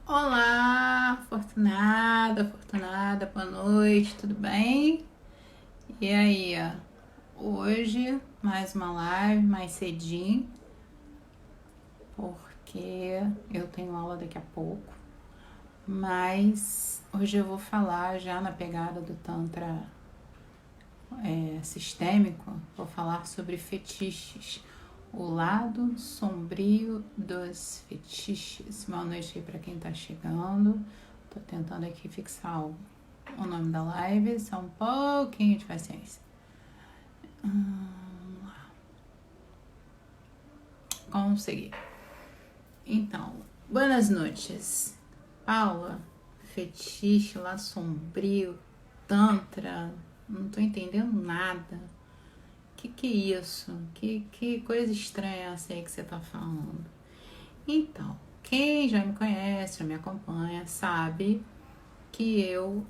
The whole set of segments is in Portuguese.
Olá, Fortunada, boa noite, tudo bem? E aí, hoje mais uma live, mais cedinho, porque eu tenho aula daqui a pouco, mas hoje eu vou falar já na pegada do Tantra sistêmico, vou falar sobre fetiches, o lado sombrio dos fetiches. Boa noite aí pra quem tá chegando. Tô tentando aqui fixar o nome da live, só um pouquinho de paciência. Consegui. Então, boas noites. Paula, fetiche, lado sombrio, tantra, não tô entendendo nada. Que é isso? Que coisa estranha essa aí que você tá falando? Então, quem já me conhece, já me acompanha, sabe que eu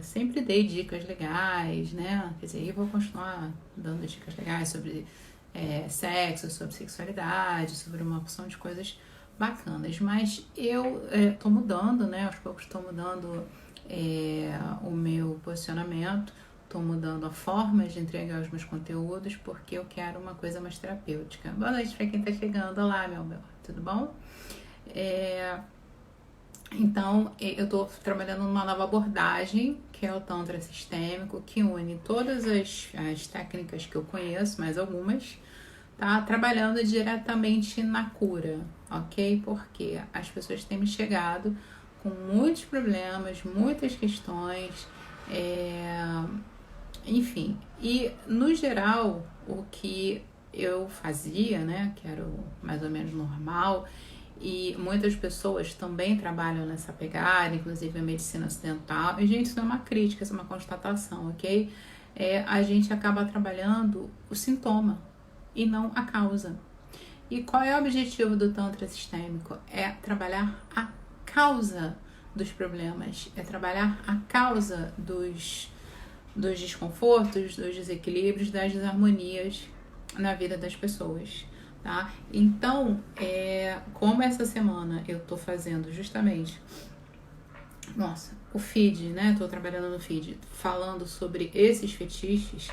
sempre dei dicas legais, né? Quer dizer, eu vou continuar dando dicas legais sobre sexo, sobre sexualidade, sobre uma opção de coisas bacanas. Mas eu tô mudando, né? Aos poucos tô mudando o meu posicionamento, tô mudando a forma de entregar os meus conteúdos, porque eu quero uma coisa mais terapêutica. Boa noite pra quem tá chegando. Olá, meu amor, tudo bom? Então, eu estou trabalhando numa nova abordagem, que é o Tantra Sistêmico, que une todas as técnicas que eu conheço, mais algumas, tá? Trabalhando diretamente na cura, ok? Porque as pessoas têm me chegado com muitos problemas, muitas questões, enfim. E, no geral, o que eu fazia, né, que era o mais ou menos normal, e muitas pessoas também trabalham nessa pegada, inclusive a medicina ocidental. E, gente, isso não é uma crítica, isso é uma constatação, ok? A gente acaba trabalhando o sintoma e não a causa. E qual é o objetivo do Tantra Sistêmico? É trabalhar a causa dos problemas, é trabalhar a causa dos desconfortos, dos desequilíbrios, das desarmonias na vida das pessoas. Tá? Então, como essa semana eu tô fazendo justamente o feed, né? Tô trabalhando no feed falando sobre esses fetiches,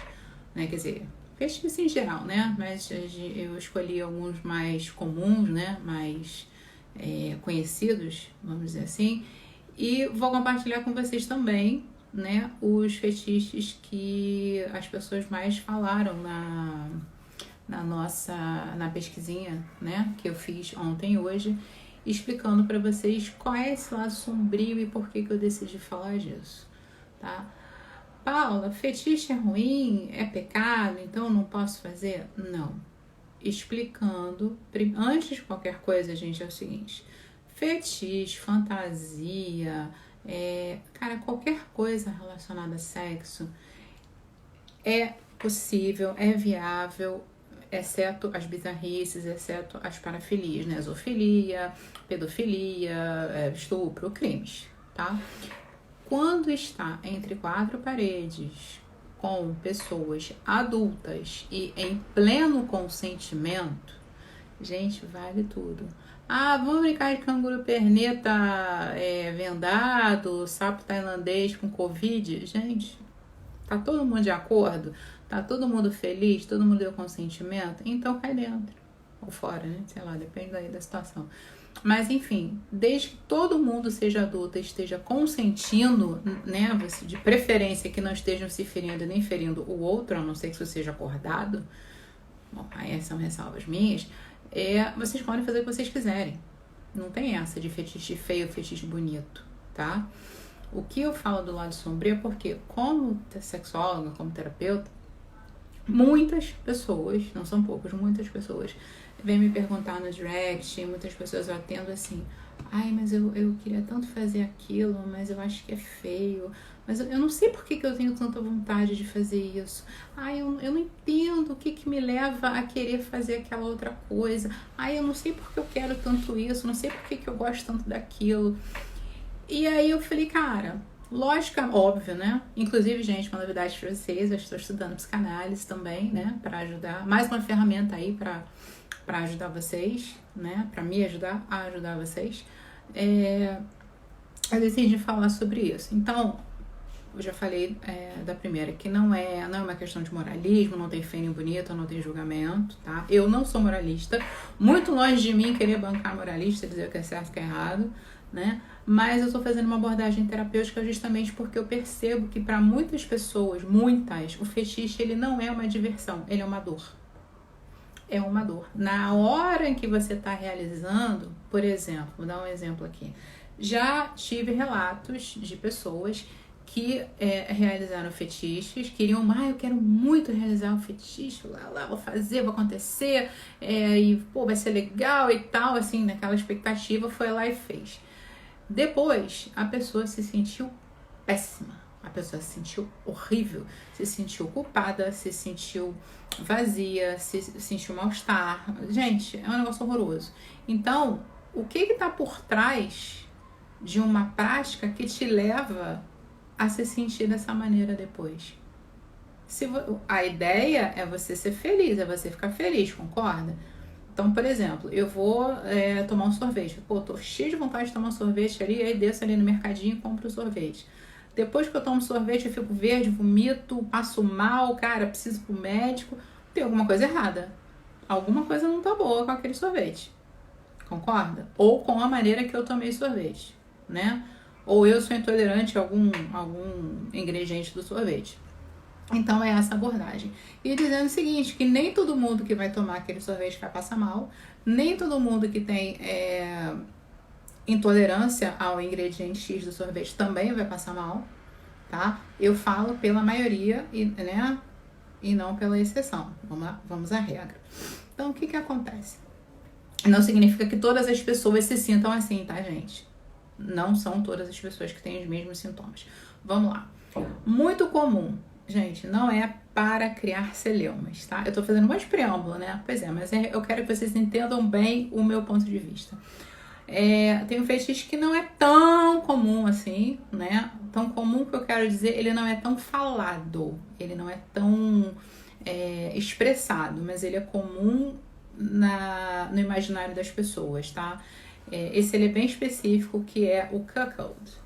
né? Quer dizer, fetiches em geral, né? Mas eu escolhi alguns mais comuns, né? Mais conhecidos, vamos dizer assim, e vou compartilhar com vocês também, né? Os fetiches que as pessoas mais falaram na pesquisinha, né, que eu fiz ontem e hoje, explicando para vocês qual é esse lado sombrio e por que eu decidi falar disso, tá? Paula, fetiche é ruim, é pecado, então não posso fazer? Não. Explicando, antes de qualquer coisa, gente, é o seguinte: fetiche, fantasia, cara, qualquer coisa relacionada a sexo é possível, é viável, exceto as bizarrices, exceto as parafilias, né? Zoofilia, pedofilia, estupro, crimes, tá? Quando está entre quatro paredes com pessoas adultas e em pleno consentimento, gente, vale tudo. Ah, vamos brincar de canguru perneta vendado, sapo tailandês com covid? Gente, tá todo mundo de acordo? Tá todo mundo feliz? Todo mundo deu consentimento? Então cai dentro. Ou fora, né? Sei lá, depende aí da situação. Mas enfim, desde que todo mundo seja adulto e esteja consentindo, né? De preferência que não estejam se ferindo nem ferindo o outro, a não ser que isso seja acordado. Bom, aí são ressalvas minhas. Vocês podem fazer o que vocês quiserem. Não tem essa de fetiche feio, fetiche bonito, tá? O que eu falo do lado sombrio é porque, como sexóloga, como terapeuta, muitas pessoas, não são poucas, muitas pessoas vêm me perguntar no direct, muitas pessoas eu atendo assim: ai, mas eu queria tanto fazer aquilo, mas eu acho que é feio, mas eu não sei por que eu tenho tanta vontade de fazer isso. Ai, eu não entendo o que me leva a querer fazer aquela outra coisa. Ai, eu não sei por que eu quero tanto isso, não sei por que eu gosto tanto daquilo. E aí eu falei, cara, lógica, óbvio, né? Inclusive, gente, uma novidade pra vocês, eu estou estudando psicanálise também, né? Pra ajudar, mais uma ferramenta aí pra ajudar vocês, né? Pra me ajudar a ajudar vocês. eu decidi falar sobre isso. Então, eu já falei da primeira, que não é uma questão de moralismo, não tem feio nem bonito, não tem julgamento, tá? Eu não sou moralista, muito longe de mim querer bancar moralista, dizer o que é certo e o que é errado, né? Mas eu estou fazendo uma abordagem terapêutica justamente porque eu percebo que para muitas pessoas, o fetiche ele não é uma diversão, ele é uma dor. É uma dor. Na hora em que você está realizando, por exemplo, vou dar um exemplo aqui. Já tive relatos de pessoas que realizaram fetiches, queriam, eu quero muito realizar um fetiche, lá, vou fazer, vou acontecer, e pô, vai ser legal e tal, assim, naquela expectativa, foi lá e fez. Depois, a pessoa se sentiu péssima, a pessoa se sentiu horrível, se sentiu culpada, se sentiu vazia, se sentiu mal-estar. Gente, é um negócio horroroso. Então, o que está por trás de uma prática que te leva a se sentir dessa maneira depois? A ideia é você ser feliz, é você ficar feliz, concorda? Então, por exemplo, eu vou tomar um sorvete. Pô, tô cheio de vontade de tomar um sorvete ali, aí desço ali no mercadinho e compro o sorvete. Depois que eu tomo sorvete, eu fico verde, vomito, passo mal, cara, preciso ir pro médico. Tem alguma coisa errada. Alguma coisa não tá boa com aquele sorvete. Concorda? Ou com a maneira que eu tomei sorvete, né? Ou eu sou intolerante a algum ingrediente do sorvete. Então é essa abordagem. E dizendo o seguinte, que nem todo mundo que vai tomar aquele sorvete vai passar mal, nem todo mundo que tem intolerância ao ingrediente X do sorvete também vai passar mal, tá? Eu falo pela maioria, né? E não pela exceção. Vamos à regra. Então, o que acontece? Não significa que todas as pessoas se sintam assim, tá, gente? Não são todas as pessoas que têm os mesmos sintomas. Vamos lá. Muito comum. Gente, não é para criar celeumas, tá? Eu tô fazendo mais preâmbulo, né? Pois é, mas eu quero que vocês entendam bem o meu ponto de vista. Tem um fetiche que não é tão comum assim, né? Tão comum que eu quero dizer, ele não é tão falado, ele não é tão expressado, mas ele é comum no imaginário das pessoas, tá? Esse ele é bem específico, que é o cuckold.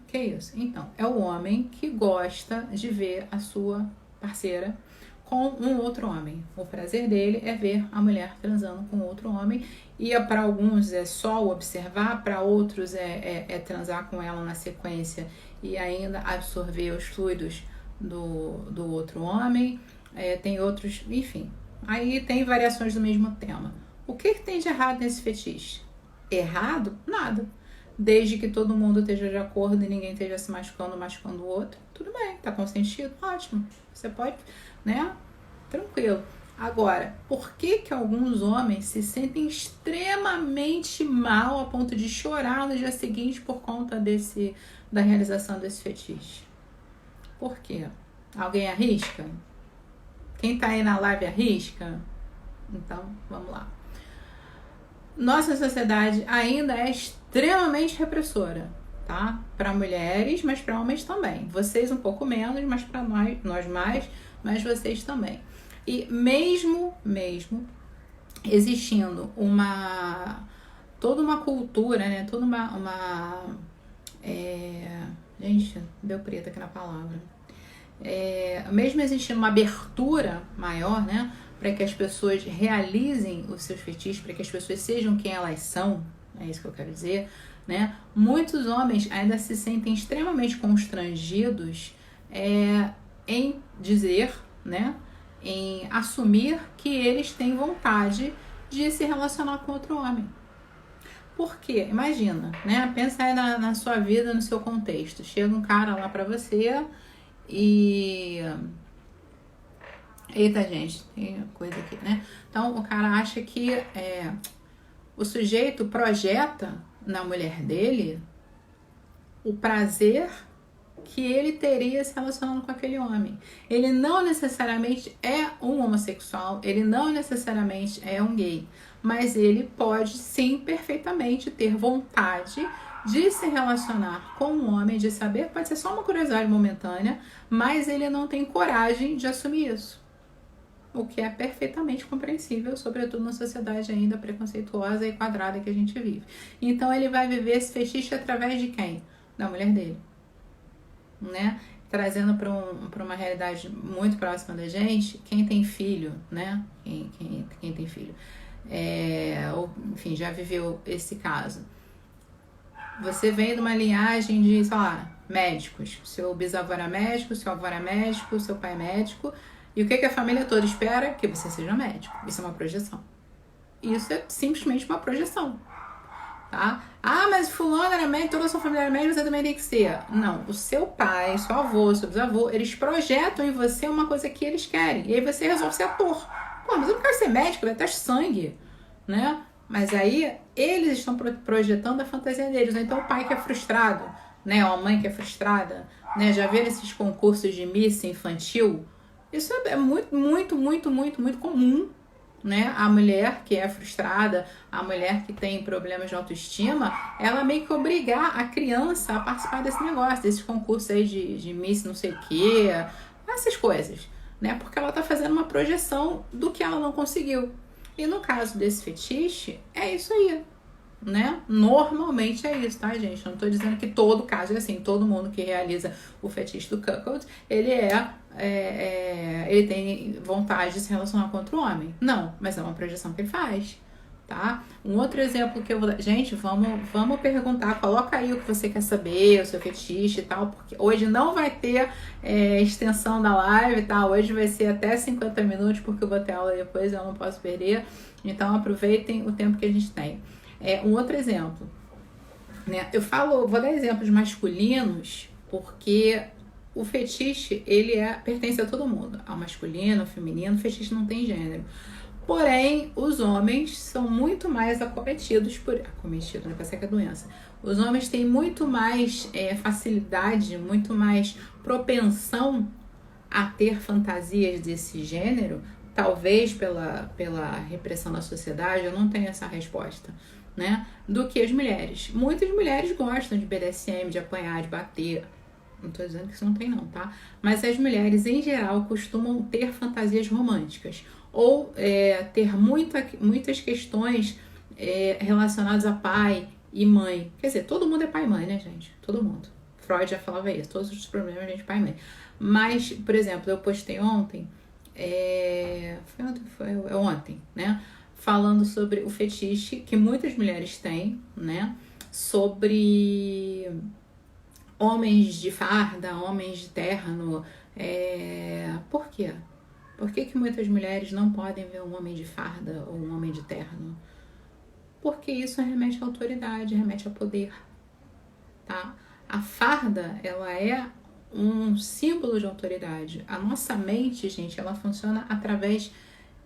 Que é isso? Então, é o homem que gosta de ver a sua parceira com um outro homem. O prazer dele é ver a mulher transando com outro homem, e para alguns é só observar, para outros é transar com ela na sequência e ainda absorver os fluidos do outro homem. Tem outros, enfim. Aí tem variações do mesmo tema. O que tem de errado nesse fetiche? Errado? Nada. Desde que todo mundo esteja de acordo e ninguém esteja se machucando o outro, tudo bem, tá consentido? Ótimo. Você pode, né? Tranquilo. Agora, por que alguns homens se sentem extremamente mal a ponto de chorar no dia seguinte por conta da realização desse fetiche? Por quê? Alguém arrisca? Quem tá aí na live arrisca? Então, vamos lá. Nossa sociedade ainda é extremamente repressora, tá? Para mulheres, mas para homens também. Vocês um pouco menos, mas para nós mais, mas vocês também. E mesmo existindo toda uma cultura, né? Toda gente, deu preto aqui na palavra. Mesmo existindo uma abertura maior, né? Para que as pessoas realizem os seus fetiches, para que as pessoas sejam quem elas são, é isso que eu quero dizer, né? Muitos homens ainda se sentem extremamente constrangidos em dizer, né? Em assumir que eles têm vontade de se relacionar com outro homem. Por quê? Imagina, né? Pensa aí na sua vida, no seu contexto. Chega um cara lá pra você e... Eita, gente, tem coisa aqui, né? Então, o cara acha que o sujeito projeta na mulher dele o prazer que ele teria se relacionando com aquele homem. Ele não necessariamente é um homossexual, ele não necessariamente é um gay, mas ele pode sim perfeitamente ter vontade de se relacionar com um homem, de saber, pode ser só uma curiosidade momentânea, mas ele não tem coragem de assumir isso. o que é perfeitamente compreensível, sobretudo na sociedade ainda preconceituosa e quadrada que a gente vive. Então ele vai viver esse fetiche através de quem? Da mulher dele, né? Trazendo para uma realidade muito próxima da gente, quem tem filho, né? Quem tem filho, ou, enfim, já viveu esse caso. Você vem de uma linhagem de, sei lá, médicos. Seu bisavô era médico, seu avô era médico, seu pai é médico. E o que a família toda espera? Que você seja médico. Isso é uma projeção. Isso é simplesmente uma projeção. Tá? Ah, mas fulano era médico, toda a sua família era médica, você também tem que ser. Não, o seu pai, seu avô, seu bisavô, eles projetam em você uma coisa que eles querem. E aí você resolve ser ator. Pô, mas eu não quero ser médico, eu detesto sangue, né? Mas aí eles estão projetando a fantasia deles. Então o pai que é frustrado, né? Ou a mãe que é frustrada, né? Já viram esses concursos de Miss infantil? Isso é muito comum, né? A mulher que é frustrada, a mulher que tem problemas de autoestima, ela meio que obrigar a criança a participar desse negócio, desses concursos aí de Miss não sei o quê, essas coisas, né? Porque ela tá fazendo uma projeção do que ela não conseguiu. E no caso desse fetiche, é isso aí, né? Normalmente é isso, tá, gente? Eu não tô dizendo que todo caso é assim. Todo mundo que realiza o fetiche do cuckold, ele ele tem vontade de se relacionar com outro homem. Não, mas é uma projeção que ele faz, tá? Um outro exemplo que eu vou dar... Gente, vamos perguntar, coloca aí o que você quer saber, o seu fetiche e tal, porque hoje não vai ter extensão da live, tá? Hoje vai ser até 50 minutos, porque eu vou ter aula depois, eu não posso perder. Então aproveitem o tempo que a gente tem. Um outro exemplo, né? Vou dar exemplos masculinos, porque o fetiche, ele pertence a todo mundo, ao masculino, ao feminino, o fetiche não tem gênero. Porém, os homens são muito mais acometidos né? Parece que é doença. Os homens têm muito mais facilidade, muito mais propensão a ter fantasias desse gênero, talvez pela repressão da sociedade, eu não tenho essa resposta, né? Do que as mulheres. Muitas mulheres gostam de BDSM, de apanhar, de bater. Não tô dizendo que isso não tem não, tá? Mas as mulheres, em geral, costumam ter fantasias românticas. Ou ter muitas questões relacionadas a pai e mãe. Quer dizer, todo mundo é pai e mãe, né, gente? Todo mundo. Freud já falava isso. Todos os problemas, gente, pai e mãe. Mas, por exemplo, eu postei ontem... Foi ontem, né? Falando sobre o fetiche que muitas mulheres têm, né? Sobre homens de farda, homens de terno. Por quê? Por que muitas mulheres não podem ver um homem de farda ou um homem de terno? Porque isso remete à autoridade, remete ao poder, tá? A farda, ela é um símbolo de autoridade. A nossa mente, gente, ela funciona através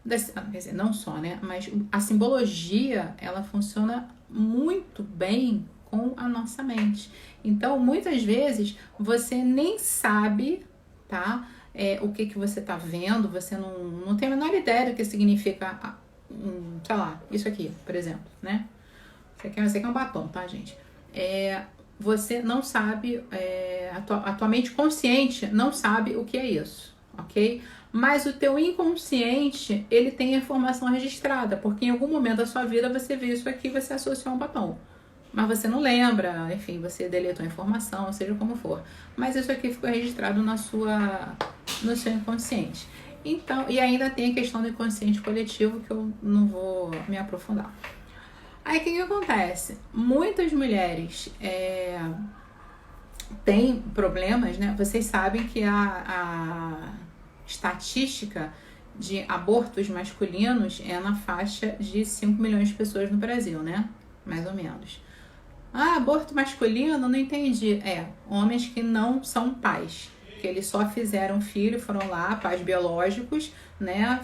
quer dizer, não só, né? Mas a simbologia, ela funciona muito bem com a nossa mente. Então, muitas vezes, você nem sabe, tá? O que você tá vendo, você não tem a menor ideia do que significa, sei lá, isso aqui, por exemplo, né? Isso aqui é um batom, tá, gente? Você não sabe, a tua mente consciente não sabe o que é isso, ok? Mas o teu inconsciente, ele tem a informação registrada, porque em algum momento da sua vida você viu isso aqui e você associou a um batom. Mas você não lembra, enfim, você deletou a informação, seja como for. Mas isso aqui ficou registrado no seu inconsciente. Então, e ainda tem a questão do inconsciente coletivo, que eu não vou me aprofundar. Aí, o que acontece? Muitas mulheres têm problemas, né? Vocês sabem que a estatística de abortos masculinos é na faixa de 5 milhões de pessoas no Brasil, né? Mais ou menos. Aborto masculino, não entendi. Homens que não são pais, que eles só fizeram filho, foram lá, pais biológicos, né?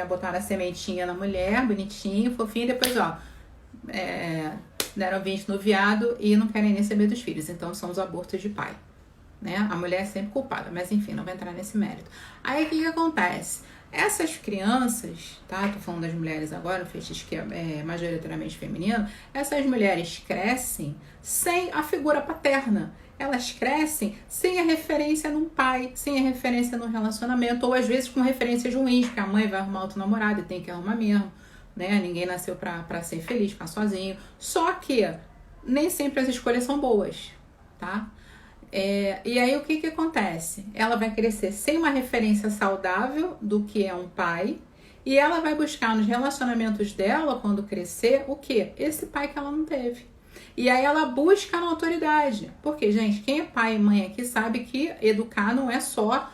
Botaram a sementinha na mulher, bonitinho, fofinho, e depois, deram 20 no viado e não querem nem saber dos filhos. Então, são os abortos de pai, né? A mulher é sempre culpada, mas enfim, não vou entrar nesse mérito. Aí, o que acontece? Essas crianças, tá? Tô falando das mulheres agora, o fetiche que é majoritariamente feminino. Essas mulheres crescem sem a figura paterna. Elas crescem sem a referência num pai, sem a referência num relacionamento, ou às vezes com referências ruins, porque a mãe vai arrumar outro namorado e tem que arrumar mesmo, né? Ninguém nasceu pra ser feliz, ficar sozinho. Só que nem sempre as escolhas são boas, tá? E aí o que que acontece? Ela vai crescer sem uma referência saudável do que é um pai, e ela vai buscar nos relacionamentos dela, quando crescer, o quê? Esse pai que ela não teve. E aí ela busca na autoridade. Porque, gente, quem é pai e mãe aqui sabe que educar não é só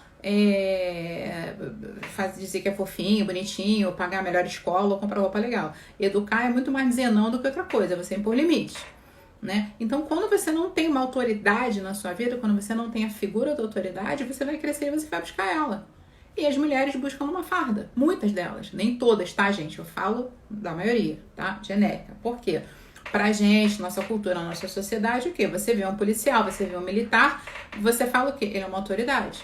dizer que é fofinho, bonitinho, pagar a melhor escola ou comprar roupa legal. Educar é muito mais dizer não do que outra coisa, você impor limite. Né? Então, quando você não tem uma autoridade na sua vida, quando você não tem a figura da autoridade, você vai crescer e você vai buscar ela. E as mulheres buscam uma farda, muitas delas, nem todas, tá, gente? Eu falo da maioria, tá? Genérica. Por quê? Pra gente, nossa cultura, nossa sociedade, o quê? Você vê um policial, você vê um militar, você fala o quê? Ele é uma autoridade.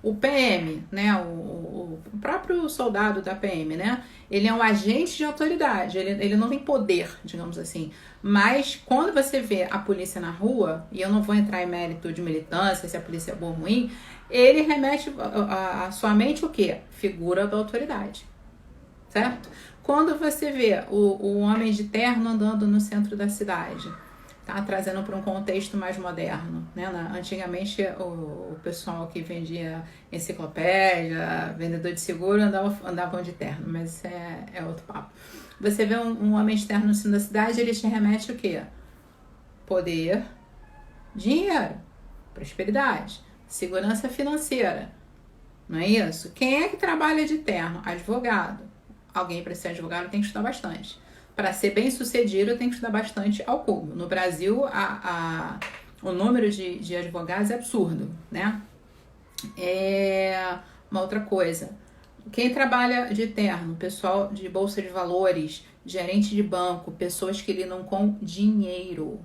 O PM, né, o próprio soldado da PM, né, ele é um agente de autoridade, ele não tem poder, digamos assim. Mas quando você vê a polícia na rua, e eu não vou entrar em mérito de militância, se a polícia é boa ou ruim, ele remete a sua mente o quê? Figura da autoridade, certo? Quando você vê o homem de terno andando no centro da cidade, tá? Trazendo para um contexto mais moderno, né? Antigamente o pessoal que vendia enciclopédia, vendedor de seguro andavam de terno, mas isso é outro papo. Você vê um homem de terno no centro da cidade, ele te remete o quê? Poder, dinheiro, prosperidade, segurança financeira, não é isso? Quem é que trabalha de terno? Advogado. Alguém para ser advogado tem que estudar bastante. Para ser bem sucedido, tem que estudar bastante ao cubo. No Brasil, o número de advogados é absurdo, né? Uma outra coisa. Quem trabalha de terno, pessoal de bolsa de valores, gerente de banco, pessoas que lidam com dinheiro,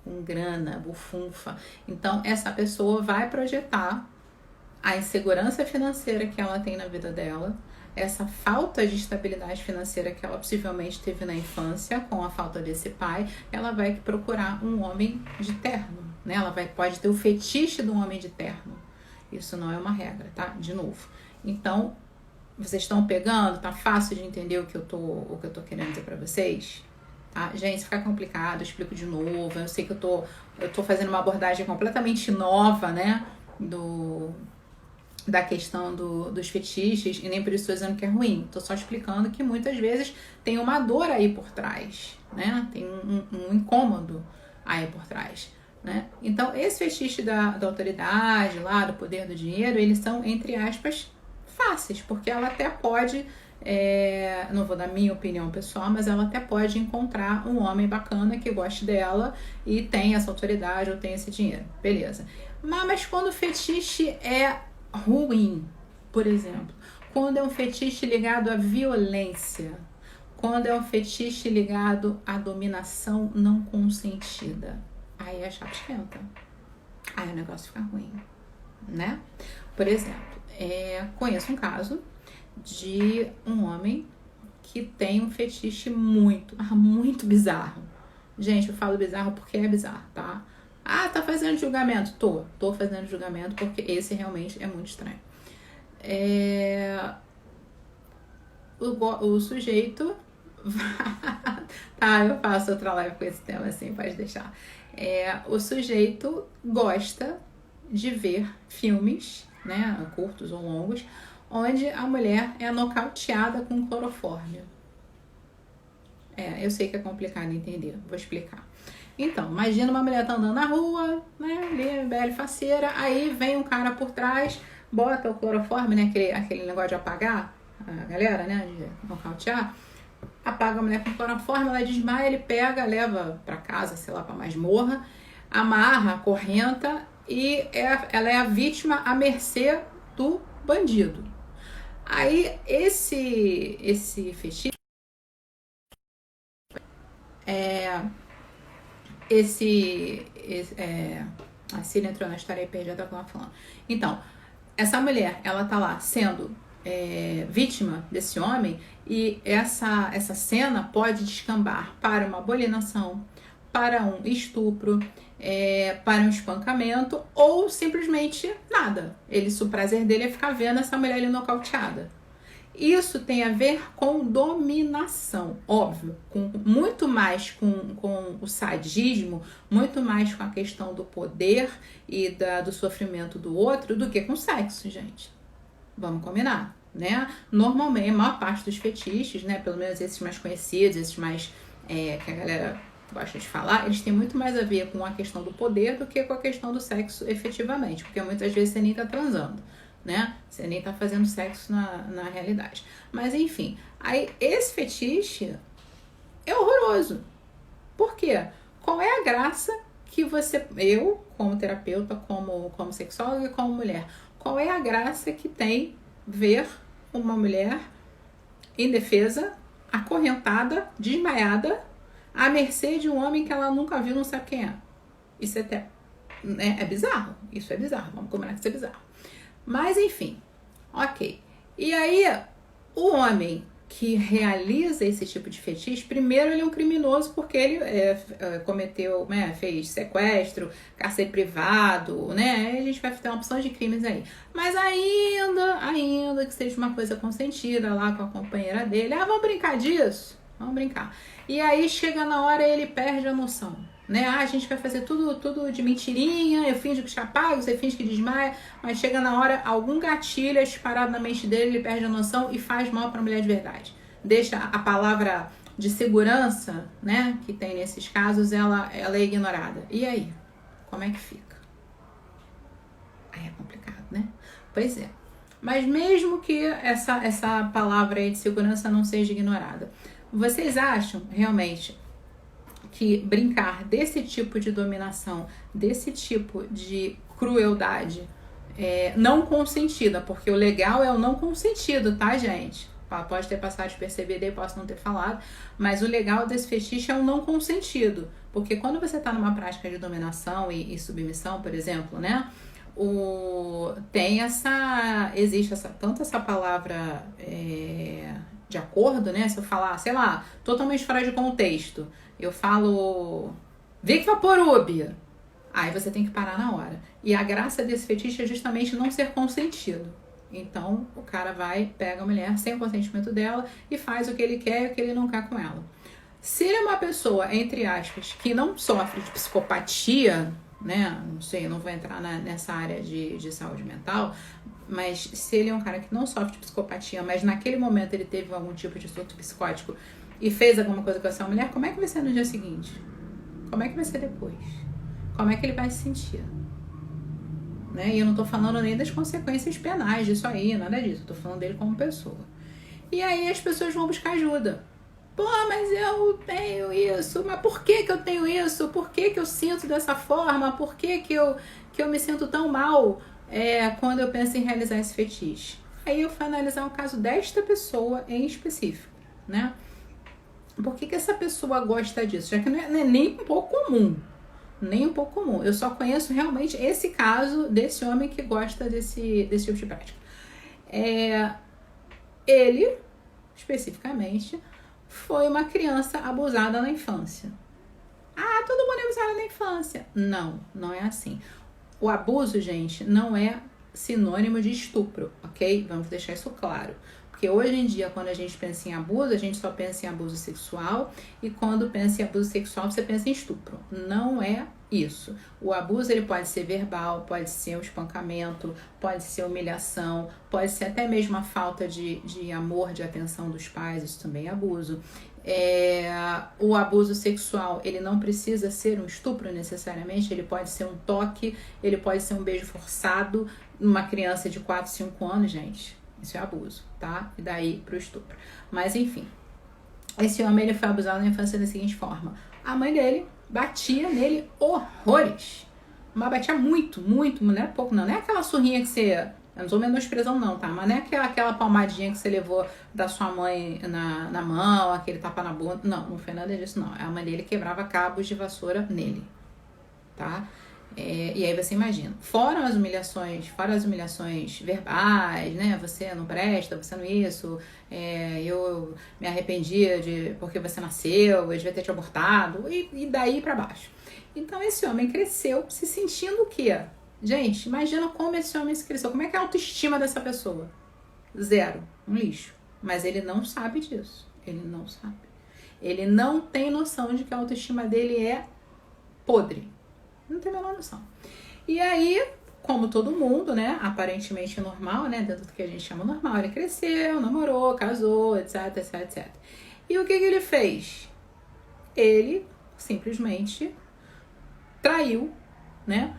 com grana, bufunfa. Então, essa pessoa vai projetar a insegurança financeira que ela tem na vida dela, essa falta de estabilidade financeira que ela possivelmente teve na infância com a falta desse pai, ela vai procurar um homem de terno, né? Ela pode ter o fetiche de um homem de terno. Isso não é uma regra, tá? De novo. Então, vocês estão pegando? Tá fácil de entender o que eu tô querendo dizer pra vocês? Tá? Gente, se ficar complicado, eu explico de novo. Eu sei que eu tô fazendo uma abordagem completamente nova, né? Da questão dos fetiches, e nem por isso estou dizendo que é ruim. Estou só explicando que muitas vezes tem uma dor aí por trás, né? Tem um incômodo aí por trás, né? Então, esse fetiche da autoridade, lá, do poder do dinheiro, eles são, entre aspas, fáceis, porque ela até pode, não vou dar minha opinião pessoal, mas ela até pode encontrar um homem bacana que goste dela e tem essa autoridade ou tem esse dinheiro, beleza. Mas quando o fetiche é ruim, por exemplo, quando é um fetiche ligado à violência, quando é um fetiche ligado à dominação não consentida, aí a chapa esquenta, aí o negócio fica ruim, né? Por exemplo, conheço um caso de um homem que tem um fetiche muito bizarro. Gente, eu falo bizarro porque é bizarro, tá? Ah, tá fazendo julgamento? Tô fazendo julgamento porque esse realmente é muito estranho. O sujeito... tá, eu faço outra live com esse tema assim, pode deixar. O sujeito gosta de ver filmes, né, curtos ou longos, onde a mulher é nocauteada com clorofórmio. Eu sei que é complicado entender, vou explicar. Então, imagina uma mulher tá andando na rua, né, ali, bela faceira, aí vem um cara por trás, bota o clorofórmio, né, aquele negócio de apagar a galera, né, de nocautear, apaga a mulher com clorofórmio, ela desmaia, ele pega, leva pra casa, sei lá, pra masmorra, amarra, acorrenta, e ela é a vítima à mercê do bandido. Aí, esse fetiche, a Cília entrou na história e perdi até o que ela falando. Então, essa mulher, ela tá lá sendo vítima desse homem, e essa cena pode descambar para uma bulinação, para um estupro, para um espancamento, ou simplesmente nada. O prazer dele é ficar vendo essa mulher ali nocauteada. Isso tem a ver com dominação, óbvio, muito mais com o sadismo, muito mais com a questão do poder e do sofrimento do outro do que com sexo, gente. Vamos combinar, né? Normalmente, a maior parte dos fetiches, né, pelo menos esses mais conhecidos, esses mais que a galera gosta de falar, eles têm muito mais a ver com a questão do poder do que com a questão do sexo efetivamente, porque muitas vezes você nem tá transando, né? Você nem tá fazendo sexo na realidade. Mas enfim, aí esse fetiche é horroroso. Por quê? Qual é a graça que eu, como terapeuta, como sexóloga e como mulher, qual é a graça que tem ver uma mulher indefesa, acorrentada, desmaiada, à mercê de um homem que ela nunca viu, não sabe quem é? Isso é bizarro. Isso é bizarro. Vamos combinar que isso é bizarro. Mas enfim, ok. E aí, o homem que realiza esse tipo de fetiche, primeiro ele é um criminoso porque ele cometeu, fez sequestro, cárcere privado, né? A gente vai ter uma opção de crimes aí. Mas ainda que seja uma coisa consentida lá com a companheira dele, vamos brincar disso? Vamos brincar. E aí chega na hora e ele perde a noção, né? A gente vai fazer tudo de mentirinha, eu finjo que te apago, você finge que desmaia, mas chega na hora, algum gatilho é disparado na mente dele, ele perde a noção e faz mal pra mulher de verdade. Deixa a palavra de segurança, né, que tem nesses casos, ela é ignorada. E aí? Como é que fica? Aí é complicado, né? Pois é. Mas mesmo que essa palavra aí de segurança não seja ignorada, vocês acham realmente que brincar desse tipo de dominação, desse tipo de crueldade não consentida, porque o legal é o não consentido, tá, gente? Pode ter passado despercebido aí, posso não ter falado, mas o legal desse fetiche é o não consentido, porque quando você tá numa prática de dominação e submissão, por exemplo, né, existe tanto essa palavra de acordo, né, se eu falar, sei lá, totalmente fora de contexto, eu falo Vic Vaporub, aí você tem que parar na hora. E a graça desse fetiche é justamente não ser consentido. Então, o cara pega a mulher sem o consentimento dela e faz o que ele quer e o que ele não quer com ela. Se ele é uma pessoa, entre aspas, que não sofre de psicopatia, né, não sei, eu não vou entrar nessa área de saúde mental, mas se ele é um cara que não sofre de psicopatia, mas naquele momento ele teve algum tipo de surto psicótico e fez alguma coisa com essa mulher, como é que vai ser no dia seguinte? Como é que vai ser depois? Como é que ele vai se sentir? Né? E eu não tô falando nem das consequências penais disso aí, nada disso. Eu tô falando dele como pessoa. E aí as pessoas vão buscar ajuda. Pô, mas eu tenho isso. Mas por que eu tenho isso? Por que eu sinto dessa forma? Por que eu me sinto tão mal quando eu penso em realizar esse fetiche? Aí eu fui analisar o caso desta pessoa em específico, né? Por que essa pessoa gosta disso? Já que não é nem um pouco comum. Nem um pouco comum. Eu só conheço realmente esse caso desse homem que gosta desse tipo de prática. Ele, especificamente, foi uma criança abusada na infância. Todo mundo é abusado na infância. Não é assim. O abuso, gente, não é sinônimo de estupro, ok? Vamos deixar isso claro. Porque hoje em dia, quando a gente pensa em abuso, a gente só pensa em abuso sexual, e quando pensa em abuso sexual, você pensa em estupro. Não é isso. O abuso, ele pode ser verbal, pode ser um espancamento, pode ser humilhação, pode ser até mesmo a falta de amor, de atenção dos pais, isso também é abuso. O abuso sexual, ele não precisa ser um estupro necessariamente, ele pode ser um toque, ele pode ser um beijo forçado numa criança de 4, 5 anos, gente. Isso é abuso, tá? E daí pro estupro. Mas enfim, esse homem, ele foi abusado na infância da seguinte forma: a mãe dele batia nele horrores, mas batia muito, não era pouco não é aquela surrinha que você, eu não tô menosprezando não, tá? Mas não é aquela palmadinha que você levou da sua mãe na mão, aquele tapa na bunda, não foi nada disso não. A mãe dele quebrava cabos de vassoura nele, tá? E aí você imagina, fora as humilhações verbais, né? Você não presta, você não isso, eu me arrependi porque você nasceu, eu devia ter te abortado, e daí pra baixo. Então esse homem cresceu se sentindo o quê? Gente, imagina como esse homem se cresceu, como é que é a autoestima dessa pessoa? Zero, um lixo. Mas ele não sabe disso, ele não sabe. Ele não tem noção de que a autoestima dele é podre. Não tem a menor noção. E aí, como todo mundo, né, aparentemente normal, né, dentro do que a gente chama normal, ele cresceu, namorou, casou, etc, etc, etc. E o que ele fez? Ele simplesmente traiu, né,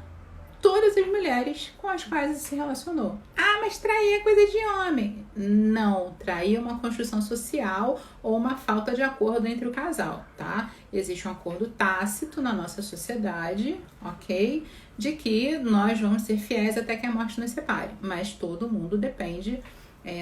todas as mulheres com as quais ele se relacionou. Ah, mas trair é coisa de homem. Não, trair é uma construção social ou uma falta de acordo entre o casal, tá? Existe um acordo tácito na nossa sociedade, ok? De que nós vamos ser fiéis até que a morte nos separe. Mas todo mundo depende,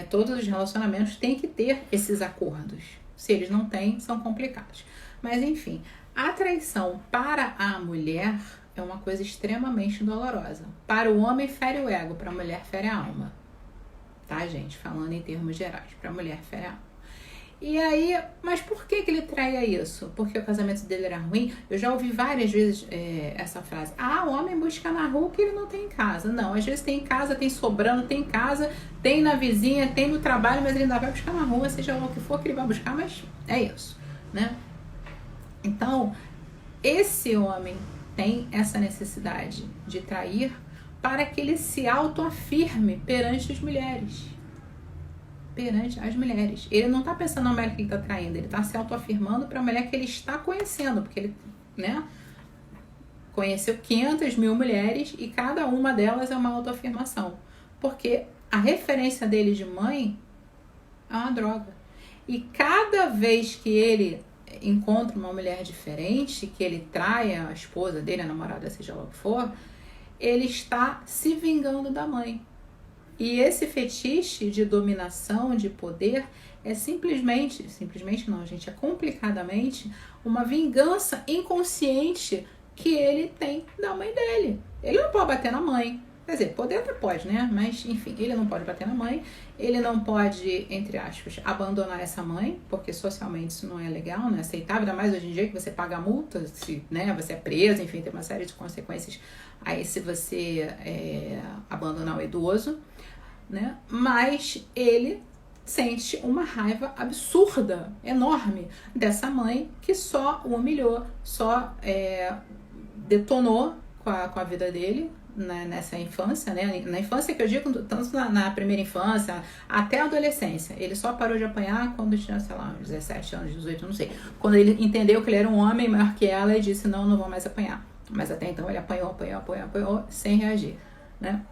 todos os relacionamentos têm que ter esses acordos. Se eles não têm, são complicados. Mas enfim, a traição para a mulher é uma coisa extremamente dolorosa. Para o homem fere o ego, para a mulher fere a alma. Tá, gente? Falando em termos gerais, para a mulher fere a alma. E aí, mas por que ele traía isso? Porque o casamento dele era ruim? Eu já ouvi várias vezes essa frase. Ah, o homem busca na rua o que ele não tem em casa. Não, às vezes tem em casa, tem sobrando, tem em casa, tem na vizinha, tem no trabalho, mas ele ainda vai buscar na rua, seja lá o que for que ele vai buscar, mas é isso, né? Então, esse homem tem essa necessidade de trair para que ele se autoafirme perante as mulheres. Perante as mulheres. Ele não está pensando na mulher que ele está traindo, ele está se autoafirmando para a mulher que ele está conhecendo, porque ele, né, conheceu 500 mil mulheres e cada uma delas é uma autoafirmação. Porque a referência dele de mãe é uma droga. E cada vez que ele encontra uma mulher diferente, que ele trai a esposa dele, a namorada, seja lá o que for, ele está se vingando da mãe. E esse fetiche de dominação, de poder, é simplesmente não, gente, é complicadamente uma vingança inconsciente que ele tem da mãe dele. Ele não pode bater na mãe. Quer dizer, poder até pode, né? Mas, enfim, ele não pode bater na mãe, ele não pode, entre aspas, abandonar essa mãe, porque socialmente isso não é legal, não é aceitável, ainda mais hoje em dia que você paga multa, se, né, você é preso, enfim, tem uma série de consequências aí se você abandonar o idoso, né? Mas ele sente uma raiva absurda, enorme, dessa mãe que só o humilhou, só detonou com a vida dele, né, nessa infância, né? Na infância que eu digo, tanto na primeira infância até a adolescência. Ele só parou de apanhar quando tinha, sei lá, 17 anos, 18, não sei. Quando ele entendeu que ele era um homem maior que ela e disse, não vou mais apanhar. Mas até então ele apanhou, sem reagir, né?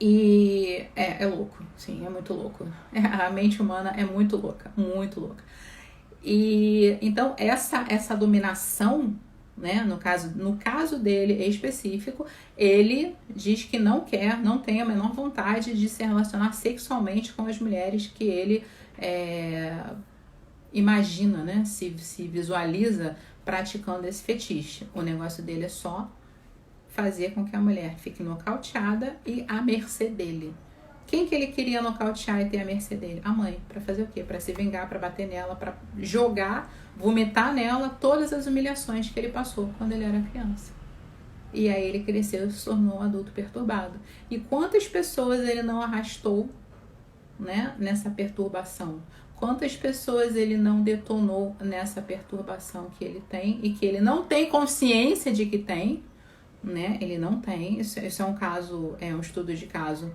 E é louco, sim, é muito louco. A mente humana é muito louca, muito louca. E então essa dominação, né, no caso dele específico, ele diz que não tem a menor vontade de se relacionar sexualmente com as mulheres que ele imagina, né, se visualiza praticando esse fetiche. O negócio dele é só fazer com que a mulher fique nocauteada e à mercê dele. Quem que ele queria nocautear e ter à mercê dele? A mãe. Pra fazer o quê? Pra se vingar, pra bater nela, pra jogar, vomitar nela todas as humilhações que ele passou quando ele era criança. E aí ele cresceu e se tornou um adulto perturbado. E quantas pessoas ele não arrastou, né, nessa perturbação? Quantas pessoas ele não detonou nessa perturbação que ele tem e que ele não tem consciência de que tem, né? Ele não tem. Isso é um caso, um estudo de caso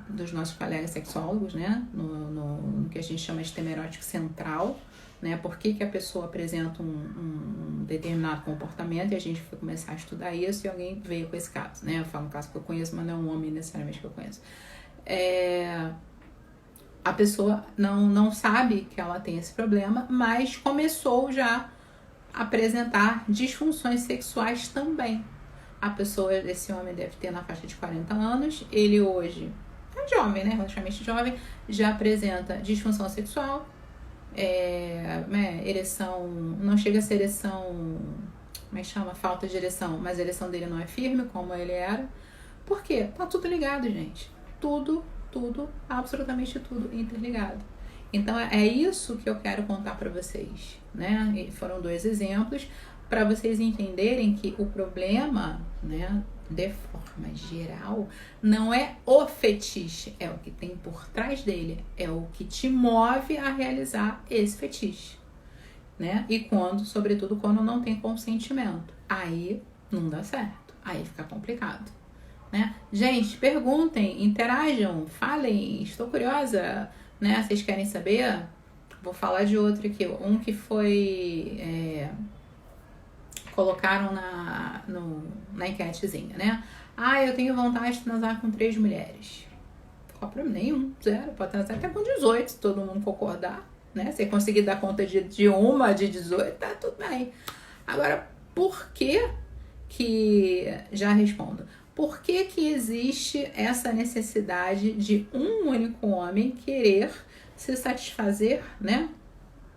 dos nossos colegas sexólogos, né? No que a gente chama de tema erótico central, né? Por que a pessoa apresenta um determinado comportamento, e a gente foi começar a estudar isso e alguém veio com esse caso, né? Eu falo um caso que eu conheço, mas não é um homem necessariamente que eu conheço. A pessoa não sabe que ela tem esse problema, mas começou já a apresentar disfunções sexuais também. Esse homem deve ter na faixa de 40 anos, ele hoje é jovem, né, relativamente jovem, já apresenta disfunção sexual, ereção, não chega a ser ereção como é que chama? Falta de direção, mas a direção dele não é firme como ele era. Por quê? Tá tudo ligado, gente. Tudo, absolutamente tudo interligado. Então é isso que eu quero contar para vocês, né? E foram 2 exemplos para vocês entenderem que o problema, né, de forma geral, não é o fetiche, é o que tem por trás dele, é o que te move a realizar esse fetiche, né? E quando, sobretudo, quando não tem consentimento, aí não dá certo, aí fica complicado, né? Gente, perguntem, interajam, falem, estou curiosa, né? Vocês querem saber? Vou falar de outro aqui, um que foi colocaram na enquetezinha, né? Ah, eu tenho vontade de transar com 3 mulheres. Qual problema? Nenhum, 0. Pode transar até com 18, se todo mundo concordar, né? Se conseguir dar conta de uma, de 18, tá tudo bem. Agora, por que já respondo, por que existe essa necessidade de um único homem querer se satisfazer, né?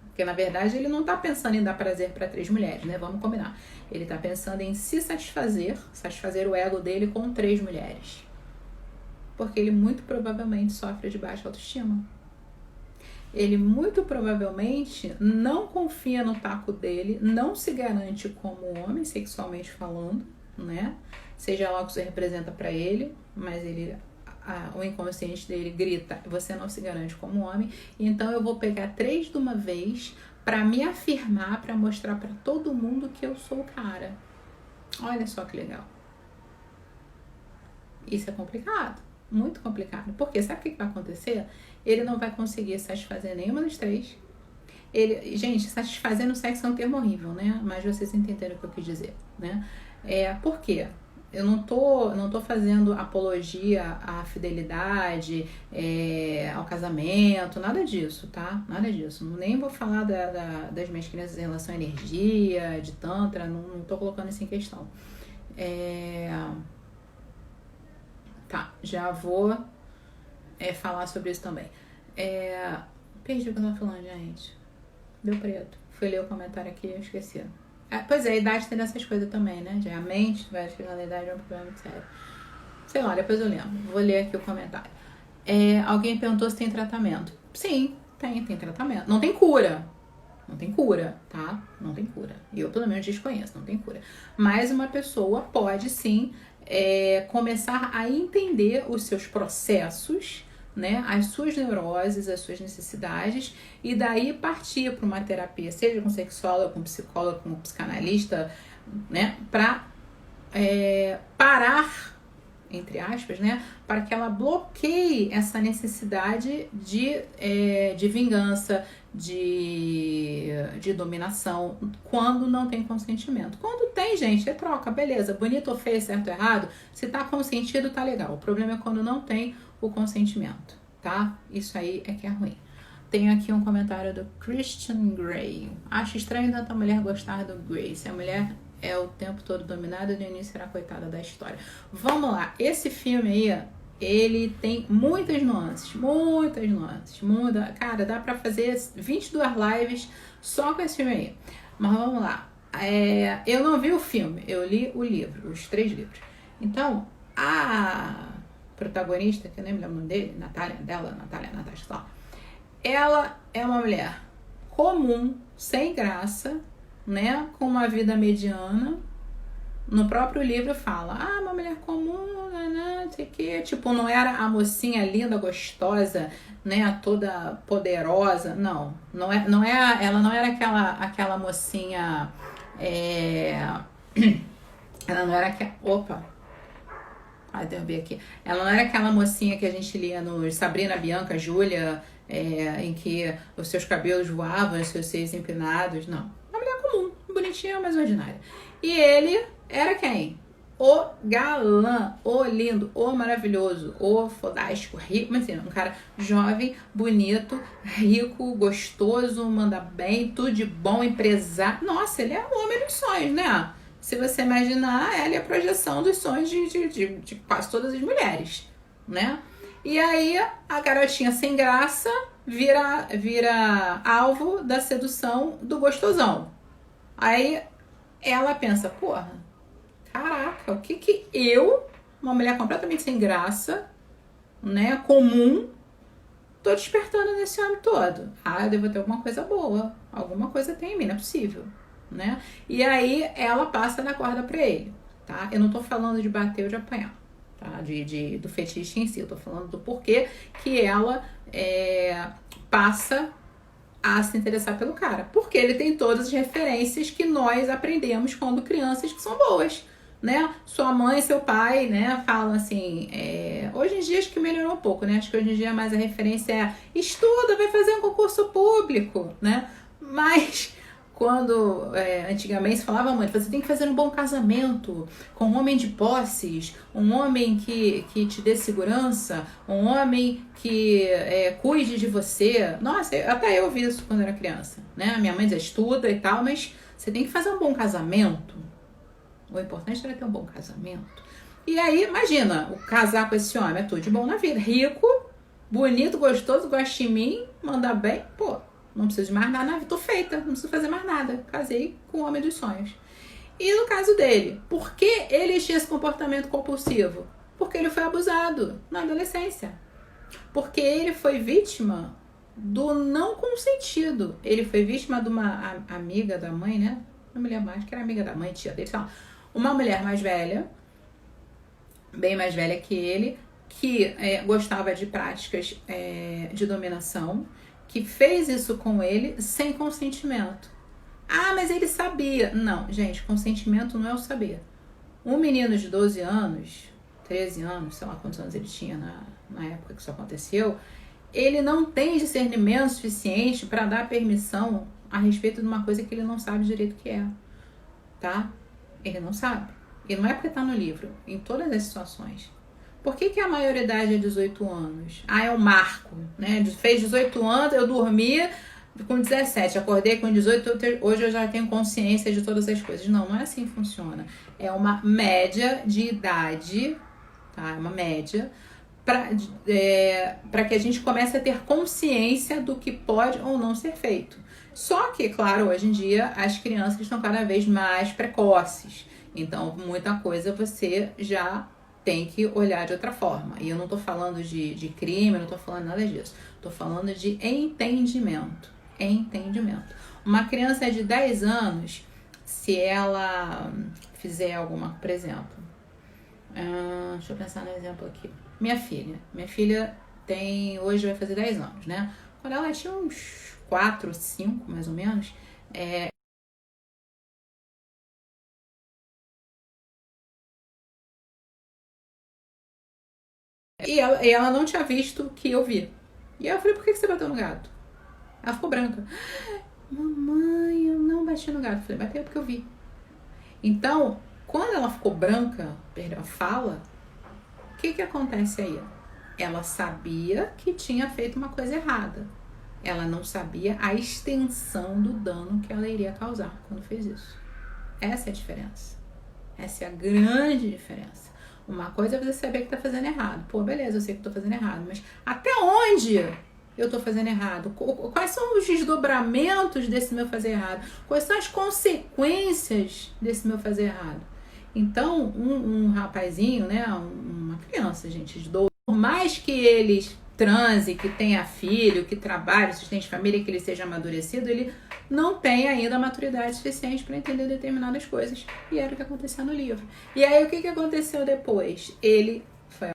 Porque, na verdade, ele não tá pensando em dar prazer para 3 mulheres, né? Vamos combinar. Ele tá pensando em se satisfazer o ego dele com 3 mulheres. Porque ele muito provavelmente sofre de baixa autoestima. Ele muito provavelmente não confia no taco dele, não se garante como homem, sexualmente falando, né? Seja lá o que isso representa para ele, mas o inconsciente dele grita, você não se garante como homem, então eu vou pegar 3 de uma vez para me afirmar, para mostrar para todo mundo que eu sou o cara. Olha só que legal. Isso é complicado, muito complicado. Porque sabe o que vai acontecer? Ele não vai conseguir satisfazer nenhuma das 3. Gente, satisfazer no sexo é um termo horrível, né? Mas vocês entenderam o que eu quis dizer, né? Por quê? Eu não tô fazendo apologia à fidelidade, ao casamento, nada disso, tá? Nada disso. Nem vou falar das minhas crenças em relação à energia, de tantra, não tô colocando isso em questão. Tá, já vou falar sobre isso também. Perdi o que eu tava falando, gente. Deu preto. Fui ler o comentário aqui e eu esqueci. Pois é, a idade tem dessas coisas também, né? A mente vai chegando na idade é um problema muito sério. Sei lá, depois eu lembro. Vou ler aqui o comentário. Alguém perguntou se tem tratamento. Sim, tem tratamento. Não tem cura. Não tem cura, tá? Não tem cura. Eu, pelo menos, desconheço, não tem cura. Mas uma pessoa pode, sim, começar a entender os seus processos, né, as suas neuroses, as suas necessidades, e daí partir para uma terapia, seja com sexólogo, com psicólogo, com psicanalista, né, para parar, entre aspas, né, para que ela bloqueie essa necessidade de vingança, de dominação, quando não tem consentimento. Quando tem, gente, troca, beleza, bonito ou feio, certo ou errado, se tá consentido, tá legal. O problema é quando não tem o consentimento, tá? Isso aí é que é ruim. Tenho aqui um comentário do Christian Grey. Acho estranho tanta mulher gostar do Grey. Se a mulher é o tempo todo dominada, no início será a coitada da história. Vamos lá, esse filme aí, ele tem muitas nuances. Cara, dá pra fazer 22 lives só com esse filme aí. Mas vamos lá. Eu não vi o filme, eu li o livro, os 3 livros. Então, a protagonista, que eu nem me lembro o nome dele, Natália, Natasha, ela é uma mulher comum, sem graça, né, com uma vida mediana. No próprio livro fala, uma mulher comum, não sei o que, tipo, não era a mocinha linda, gostosa, né, toda poderosa, ela não era aquela mocinha, ela não era derrubei aqui. Ela não era aquela mocinha que a gente lia no Sabrina, Bianca, Júlia, em que os seus cabelos voavam, os seus seios empinados, não. Uma mulher comum, bonitinha, mas ordinária. E ele era quem? O galã, o lindo, o maravilhoso, o fodástico, rico, mas assim, um cara jovem, bonito, rico, gostoso, manda bem, tudo de bom, empresário. Nossa, ele é o homem dos sonhos, né? Se você imaginar, ela é a projeção dos sonhos de quase todas as mulheres, né? E aí, a garotinha sem graça vira alvo da sedução do gostosão. Aí, ela pensa, porra, caraca, o que que eu, uma mulher completamente sem graça, né, comum, tô despertando nesse homem todo. Ah, eu devo ter alguma coisa boa. Alguma coisa tem em mim, não é possível, né? E aí ela passa na corda pra ele, tá? Eu não tô falando de bater ou de apanhar, tá? Do fetiche em si. Eu tô falando do porquê que ela passa a se interessar pelo cara. Porque ele tem todas as referências que nós aprendemos quando crianças que são boas. Né? Sua mãe e seu pai, né, falam assim, hoje em dia acho que melhorou um pouco, né? Acho que hoje em dia mais a referência é estuda, vai fazer um concurso público, né? Mas quando antigamente se falava muito, você tem que fazer um bom casamento com um homem de posses, um homem que te dê segurança, um homem que cuide de você. Nossa, até eu vi isso quando era criança, né? Minha mãe dizia estuda e tal, mas você tem que fazer um bom casamento. O importante era ter um bom casamento. E aí, imagina, o casar com esse homem é tudo de bom na vida. Rico, bonito, gostoso, gosta de mim, manda bem, pô, não preciso de mais nada na vida, tô feita, não preciso fazer mais nada. Casei com o homem dos sonhos. E no caso dele, por que ele tinha esse comportamento compulsivo? Porque ele foi abusado na adolescência. Porque ele foi vítima do não consentido. Ele foi vítima de uma amiga da mãe, né? Não me lembro mais, que era amiga da mãe, tia dele, sei lá. Uma mulher mais velha, bem mais velha que ele, que gostava de práticas de dominação, que fez isso com ele sem consentimento. Ah, mas ele sabia. Não, gente, consentimento não é o saber. Um menino de 12 anos, 13 anos, sei lá quantos anos ele tinha na época que isso aconteceu, ele não tem discernimento suficiente para dar permissão a respeito de uma coisa que ele não sabe direito o que é, tá? Ele não sabe. E não é porque tá no livro, em todas as situações. Por que a maioridade é 18 anos? Ah, é o marco, né? Fez 18 anos, eu dormi com 17, acordei com 18, hoje eu já tenho consciência de todas as coisas. Não, não é assim que funciona. É uma média de idade, tá? É uma média para que a gente comece a ter consciência do que pode ou não ser feito. Só que, claro, hoje em dia as crianças estão cada vez mais precoces. Então, muita coisa você já tem que olhar de outra forma. E eu não estou falando de crime, eu não estou falando nada disso. Estou falando de entendimento. Entendimento. Uma criança de 10 anos, se ela fizer alguma, por exemplo, deixa eu pensar no exemplo aqui. Minha filha. Minha filha tem. Hoje vai fazer 10 anos, né? Quando ela tinha uns 4, 5 mais ou menos. E ela não tinha visto o que eu vi. E aí eu falei: por que você bateu no gato? Ela ficou branca. Mamãe, eu não bati no gato. Eu falei: bateu porque eu vi. Então, quando ela ficou branca, perdeu a fala, o que acontece aí? Ela sabia que tinha feito uma coisa errada. Ela não sabia a extensão do dano que ela iria causar quando fez isso. Essa é a diferença. Essa é a grande diferença. Uma coisa é você saber que tá fazendo errado. Pô, beleza, eu sei que tô fazendo errado, mas até onde eu tô fazendo errado? Quais são os desdobramentos desse meu fazer errado? Quais são as consequências desse meu fazer errado? Então, um rapazinho, né, uma criança, gente, de 12, por mais que eles transe, que tenha filho, que trabalhe, sustente família, que ele seja amadurecido, ele não tem ainda a maturidade suficiente para entender determinadas coisas. E era o que aconteceu no livro. E aí, o que aconteceu depois? Ele foi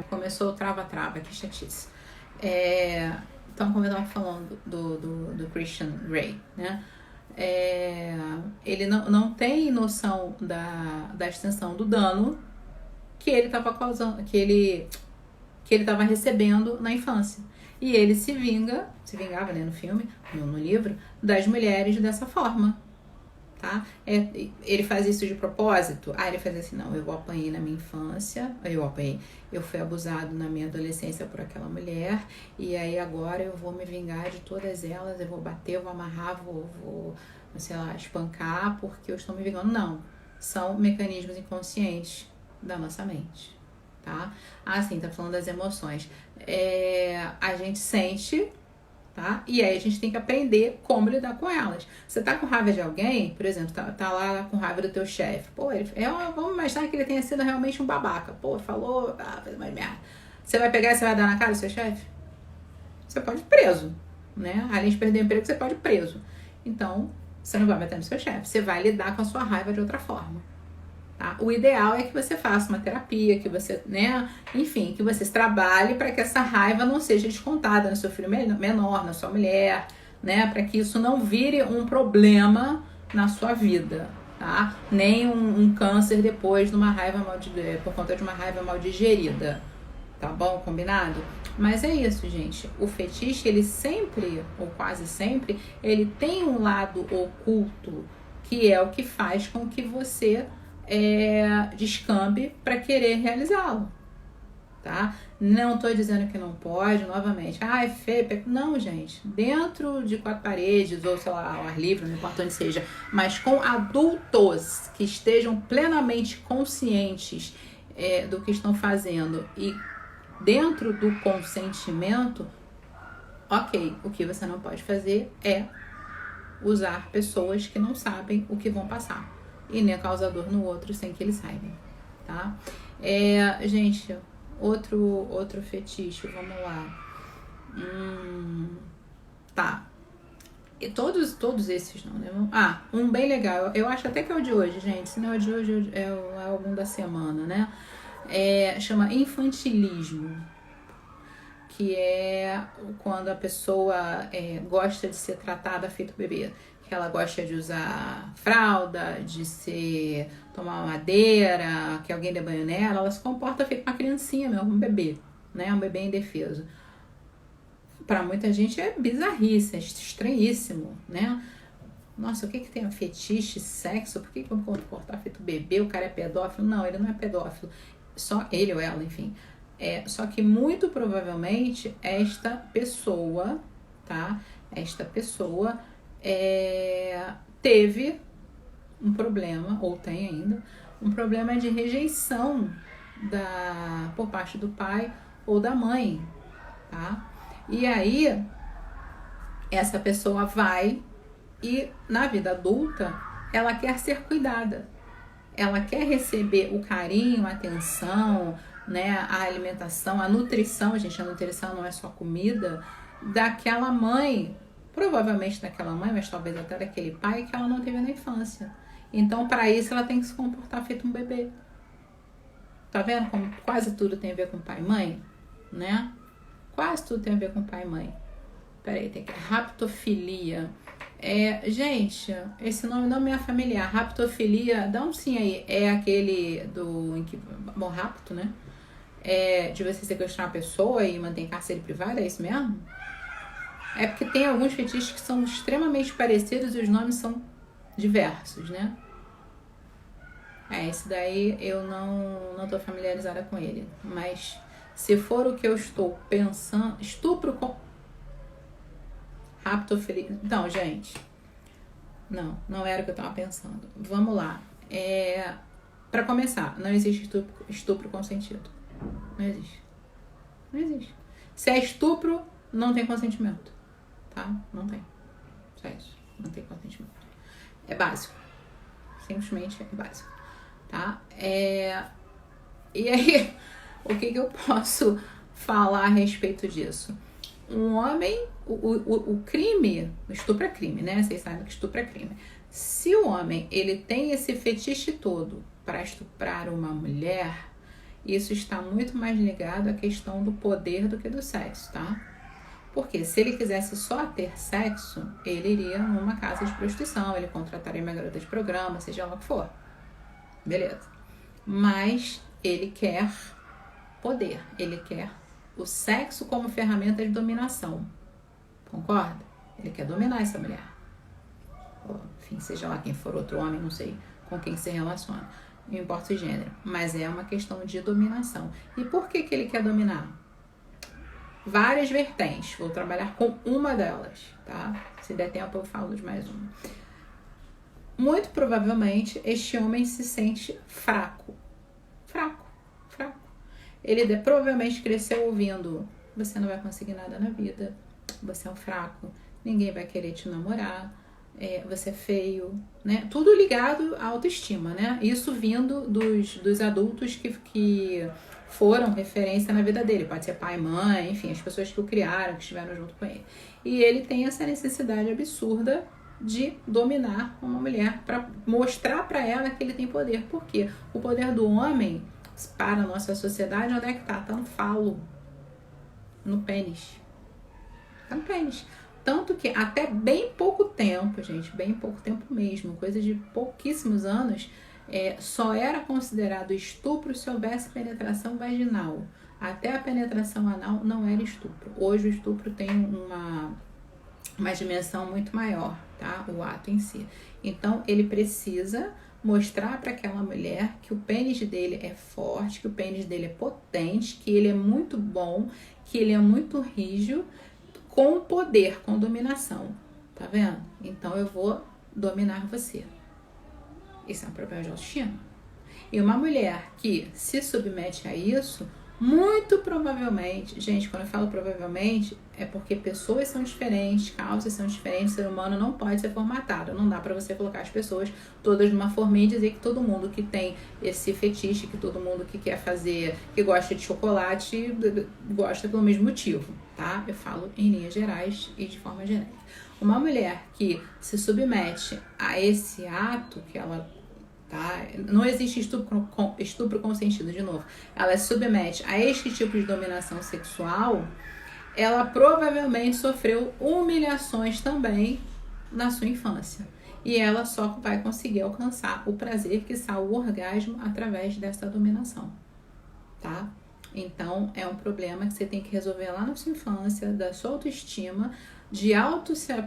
Começou o trava-trava, que chatice. Então, como eu estava falando do Christian Grey, né? Ele não tem noção da extensão do dano que ele estava causando, que ele estava recebendo na infância. E ele se vingava, né, no filme, no livro, das mulheres dessa forma. Tá? Ele faz isso de propósito? Ele faz assim, não, eu apanhei na minha infância, eu fui abusado na minha adolescência por aquela mulher, e aí agora eu vou me vingar de todas elas, eu vou bater, eu vou amarrar, vou sei lá, espancar, porque eu estou me vingando. Não, são mecanismos inconscientes da nossa mente, tá? Sim, tá falando das emoções. A gente sente, tá? E aí a gente tem que aprender como lidar com elas. Você tá com raiva de alguém, por exemplo, tá lá com raiva do teu chefe. Pô, vamos imaginar que ele tenha sido realmente um babaca. Pô, falou, fez mais merda. Você vai pegar e você vai dar na cara do seu chefe? Você pode ir preso, né? Além de perder o emprego, você pode ir preso. Então, você não vai bater no seu chefe. Você vai lidar com a sua raiva de outra forma. Tá? O ideal é que você faça uma terapia, que você, né, enfim, que você trabalhe para que essa raiva não seja descontada no seu filho menor, na sua mulher, né, para que isso não vire um problema na sua vida, tá? Nem um câncer depois de uma raiva por conta de uma raiva mal digerida, tá bom? Combinado? Mas é isso, gente. O fetiche, ele sempre, ou quase sempre, ele tem um lado oculto, que é o que faz com que você descambe para querer realizá-lo, tá? Não tô dizendo que não pode, novamente. É feio. Não, gente. Dentro de 4 paredes, ou sei lá, ao ar livre, não importa onde seja, mas com adultos que estejam plenamente conscientes do que estão fazendo e dentro do consentimento, ok, o que você não pode fazer é usar pessoas que não sabem o que vão passar e nem causar dor no outro sem que eles saibam, tá? Gente, outro fetiche, vamos lá. Tá. E todos esses não, né? Um bem legal, eu acho até que é o de hoje, gente. Se não é o de hoje, é algum da semana, né? Chama infantilismo, que é quando a pessoa gosta de ser tratada feito bebê. Que ela gosta de usar fralda, de tomar madeira, que alguém dê banho nela, ela se comporta feito uma criancinha mesmo, um bebê, né? Um bebê indefeso. Pra muita gente é bizarrice, é estranhíssimo, né? Nossa, o que tem a fetiche, sexo? Por que eu vou comportar feito bebê? O cara é pedófilo? Não, ele não é pedófilo. Só ele ou ela, enfim. Só que muito provavelmente esta pessoa, tá? Esta pessoa teve um problema, ou tem ainda, um problema de rejeição por parte do pai ou da mãe, tá? E aí, essa pessoa vai e, na vida adulta, ela quer ser cuidada. Ela quer receber o carinho, a atenção, né, a alimentação, a nutrição, gente, a nutrição não é só comida, daquela mãe, provavelmente daquela mãe, mas talvez até daquele pai que ela não teve na infância. Então, para isso, ela tem que se comportar feito um bebê. Tá vendo como quase tudo tem a ver com pai e mãe? Né? Quase tudo tem a ver com pai e mãe. Peraí, tem que raptofilia. Gente, esse nome não me é familiar. Raptofilia, dá um sim aí. É aquele bom, rapto, né? De você sequestrar uma pessoa e manter em cárcere privado, é isso mesmo? É porque tem alguns fetiches que são extremamente parecidos e os nomes são diversos, né? Esse daí eu não tô familiarizada com ele. Mas se for o que eu estou pensando, estupro com raptofilia. Então, gente, não era o que eu tava pensando. Vamos lá. Pra começar, não existe estupro consentido. Não existe. Não existe. Se é estupro, não tem consentimento. Tá? Não tem. Só isso. Não tem consentimento. É básico. Simplesmente é básico. Tá? E aí, o que eu posso falar a respeito disso? Um homem, o crime, o estupro é crime, né? Vocês sabem que estupro é crime. Se o homem, ele tem esse fetiche todo para estuprar uma mulher, isso está muito mais ligado à questão do poder do que do sexo, tá? Porque se ele quisesse só ter sexo, ele iria numa casa de prostituição, ele contrataria uma garota de programa, seja lá o que for. Beleza. Mas ele quer poder, ele quer o sexo como ferramenta de dominação. Concorda? Ele quer dominar essa mulher. Enfim, seja lá quem for, outro homem, não sei com quem se relaciona. Não importa o gênero. Mas é uma questão de dominação. E por que ele quer dominar? Várias vertentes. Vou trabalhar com uma delas, tá? Se der tempo eu falo de mais uma. Muito provavelmente este homem se sente fraco. Fraco. Ele provavelmente cresceu ouvindo: você não vai conseguir nada na vida, você é um fraco, ninguém vai querer te namorar, você é feio, né? Tudo ligado à autoestima, né? Isso vindo dos adultos que foram referência na vida dele. Pode ser pai, mãe, enfim, as pessoas que o criaram, que estiveram junto com ele. E ele tem essa necessidade absurda de dominar uma mulher para mostrar para ela que ele tem poder. Por quê? O poder do homem, para a nossa sociedade, onde é que tá? Tá no falo, no pênis. Tá no pênis. Tanto que até bem pouco tempo, gente, bem pouco tempo mesmo, coisa de pouquíssimos anos, só era considerado estupro se houvesse penetração vaginal. Até a penetração anal não era estupro. Hoje o estupro tem uma dimensão muito maior, tá? O ato em si. Então ele precisa mostrar para aquela mulher que o pênis dele é forte, que o pênis dele é potente, que ele é muito bom, que ele é muito rígido, com poder, com dominação. Tá vendo? Então eu vou dominar você. Isso é um problema de autoestima. E uma mulher que se submete a isso, muito provavelmente, gente, quando eu falo provavelmente, é porque pessoas são diferentes, causas são diferentes, ser humano não pode ser formatado. Não dá pra você colocar as pessoas todas numa forminha e dizer que todo mundo que tem esse fetiche, que todo mundo que quer fazer, que gosta de chocolate, gosta pelo mesmo motivo, tá? Eu falo em linhas gerais e de forma genérica. Uma mulher que se submete a esse ato, que ela tá? Não existe estupro consentido, de novo. Ela se submete a este tipo de dominação sexual, ela provavelmente sofreu humilhações também na sua infância. E ela só vai conseguir alcançar o prazer, que está o orgasmo, através dessa dominação, tá? Então, é um problema que você tem que resolver lá na sua infância, da sua autoestima,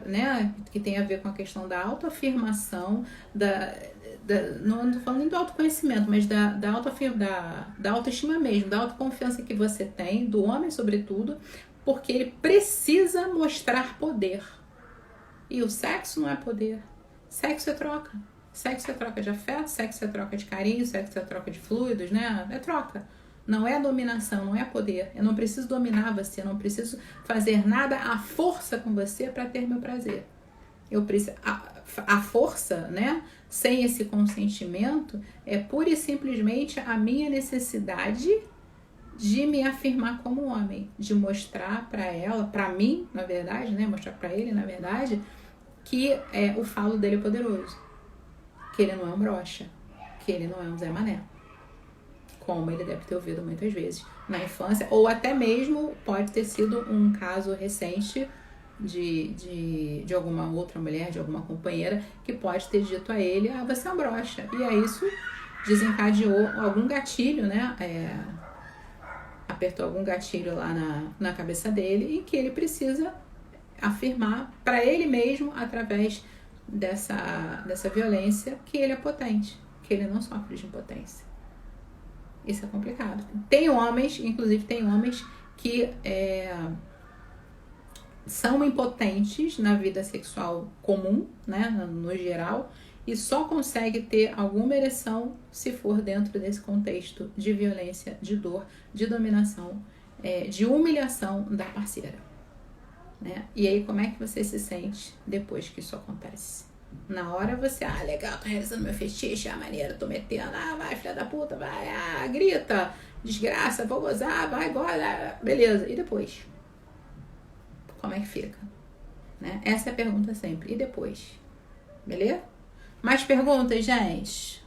né, que tem a ver com a questão da autoafirmação, não estou falando nem do autoconhecimento, mas da autoestima mesmo, da autoconfiança que você tem, do homem sobretudo, porque ele precisa mostrar poder. E o sexo não é poder. Sexo é troca. Sexo é troca de afeto, sexo é troca de carinho, sexo é troca de fluidos, né? É troca. Não é dominação, não é poder. Eu não preciso dominar você, eu não preciso fazer nada à força com você para ter meu prazer. Eu preciso, a força, né, sem esse consentimento, é pura e simplesmente a minha necessidade de me afirmar como homem, de mostrar para ela, para mim, na verdade, né, mostrar para ele, na verdade, que o falo dele é poderoso, que ele não é um broxa, que ele não é um Zé Mané, como ele deve ter ouvido muitas vezes na infância, ou até mesmo pode ter sido um caso recente de alguma outra mulher, de alguma companheira, que pode ter dito a ele: você é um broxa. E aí isso desencadeou algum gatilho, né? Apertou algum gatilho lá na cabeça dele, e que ele precisa afirmar para ele mesmo, através dessa violência, que ele é potente, que ele não sofre de impotência. Isso é complicado. Tem homens, inclusive tem homens que são impotentes na vida sexual comum, né, no geral, e só consegue ter alguma ereção se for dentro desse contexto de violência, de dor, de dominação, de humilhação da parceira, né? E aí, como é que você se sente depois que isso acontece? Na hora você, legal, tô realizando meu fetiche, maneiro, tô metendo, vai, filha da puta, vai, grita, desgraça, vou gozar, vai, agora, beleza. E depois? Como é que fica? Né? Essa é a pergunta sempre. E depois? Beleza? Mais perguntas, gente?